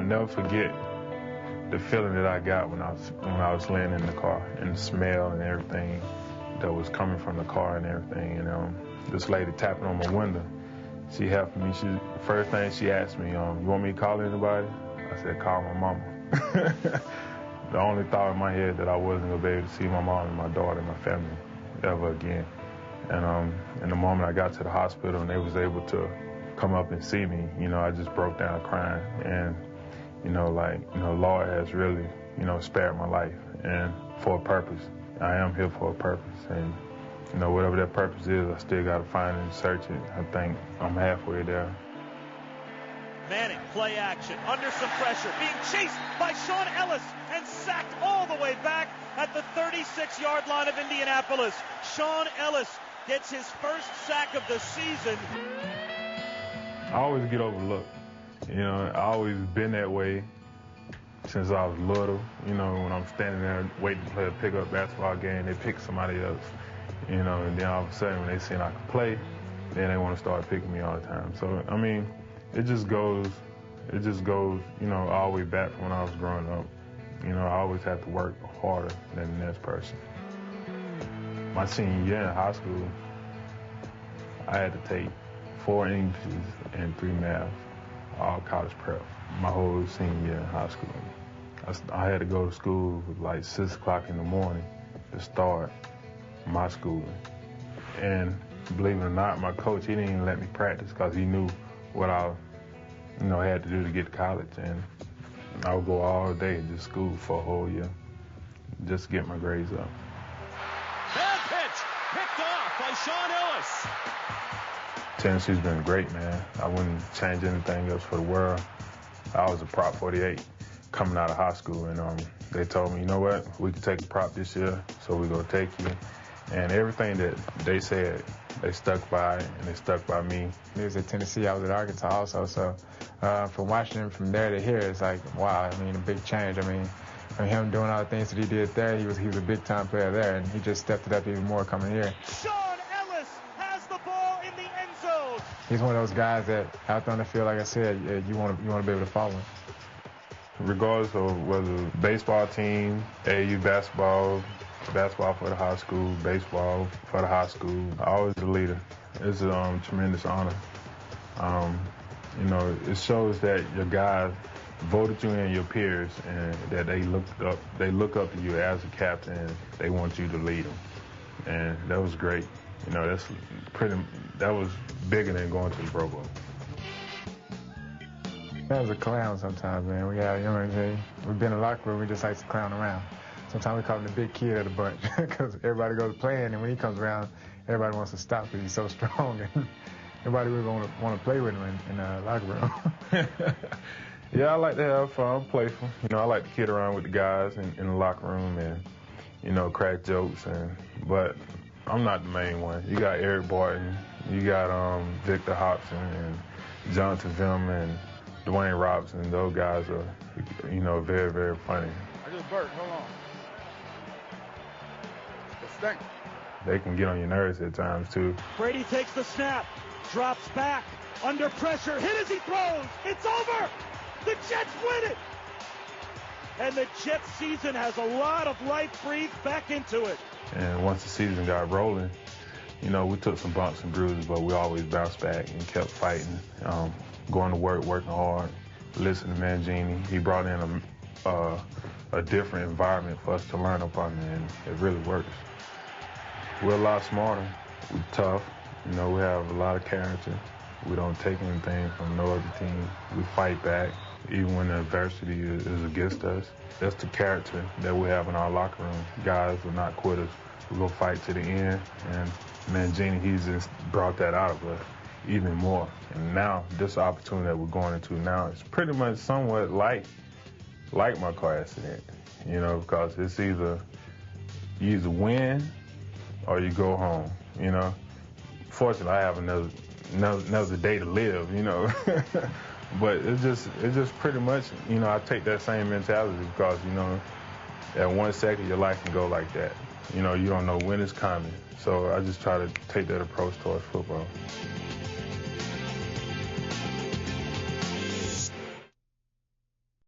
I'll never forget the feeling that I got when I was laying in the car, and the smell and everything that was coming from the car and everything. And this lady tapping on my window, she helped me. First thing she asked me, you want me to call anybody? I said, call my mama. The only thought in my head that I wasn't gonna be able to see my mom and my daughter and my family ever again. And in the moment I got to the hospital and they was able to come up and see me, I just broke down crying. And Lord has really, spared my life, and for a purpose. I am here for a purpose, and whatever that purpose is, I still got to find it and search it. I think I'm halfway there. Manning, play action, under some pressure, being chased by Shaun Ellis and sacked all the way back at the 36-yard line of Indianapolis. Shaun Ellis gets his first sack of the season. I always get overlooked. I always been that way since I was little. When I'm standing there waiting to play a pickup basketball game, they pick somebody else. And then all of a sudden when they see I can play, then they want to start picking me all the time. So, it just goes, all the way back from when I was growing up. I always have to work harder than the next person. My senior year in high school, I had to take 4 Englishes and 3 maths, all college prep, my whole senior year in high school. I had to go to school at like 6 o'clock in the morning to start my schooling. And believe it or not, my coach, he didn't even let me practice because he knew what I had to do to get to college. And I would go all day to school for a whole year just to get my grades up. Bad pitch, picked off by Shaun Ellis. Tennessee's been great, man. I wouldn't change anything else for the world. I was a prop 48 coming out of high school, and they told me, you know what, we can take a prop this year, so we're going to take you. And everything that they said, they stuck by it, and they stuck by me. He was at Tennessee, I was at Arkansas also, so from watching him from there to here, it's like, wow, a big change. From him doing all the things that he did there, he was a big-time player there, and he just stepped it up even more coming here. Shaun Ellis has the ball in the end zone. He's one of those guys that out there on the field, like I said, you want to be able to follow him. Regardless of whether baseball team, AAU basketball for the high school, baseball for the high school, I was the leader. It's a tremendous honor. It shows that your guys voted you in, your peers, and that they look up to you as a captain, and they want you to lead them. And that was great. That was bigger than going to the Pro Bowl. That was a clown sometimes, man. We've been in the locker room, we just like to clown around. Sometimes we call him the big kid of the bunch because everybody goes playing, and when he comes around, everybody wants to stop because he's so strong, and everybody really want to play with him in the locker room. Yeah, I like to have fun, playful. I like to kid around with the guys in the locker room and, crack jokes. But I'm not the main one. You got Eric Barton, you got Victor Hobson and Jonathan Vilma and Dwayne Robinson. Those guys are, very, very funny. I just burped. Hold on. It stinks. They can get on your nerves at times, too. Brady takes the snap, drops back, under pressure, hit as he throws. It's over. The Jets win it. And the Jets season has a lot of life breathed back into it. And once the season got rolling, we took some bumps and bruises, but we always bounced back and kept fighting, going to work, working hard, listening to Mangini. He brought in a different environment for us to learn upon, and it really works. We're a lot smarter. We're tough. We have a lot of character. We don't take anything from no other team. We fight back, even when the adversity is against us. That's the character that we have in our locker room. Guys are not quitters. We go fight to the end, and Mangini, he's just brought that out of us even more. And now, this opportunity that we're going into now is pretty much somewhat like my car accident, because it's you either win or you go home, Fortunately, I have another day to live, But it's just pretty much, I take that same mentality because, at 1 second your life can go like that. You don't know when it's coming. So I just try to take that approach towards football.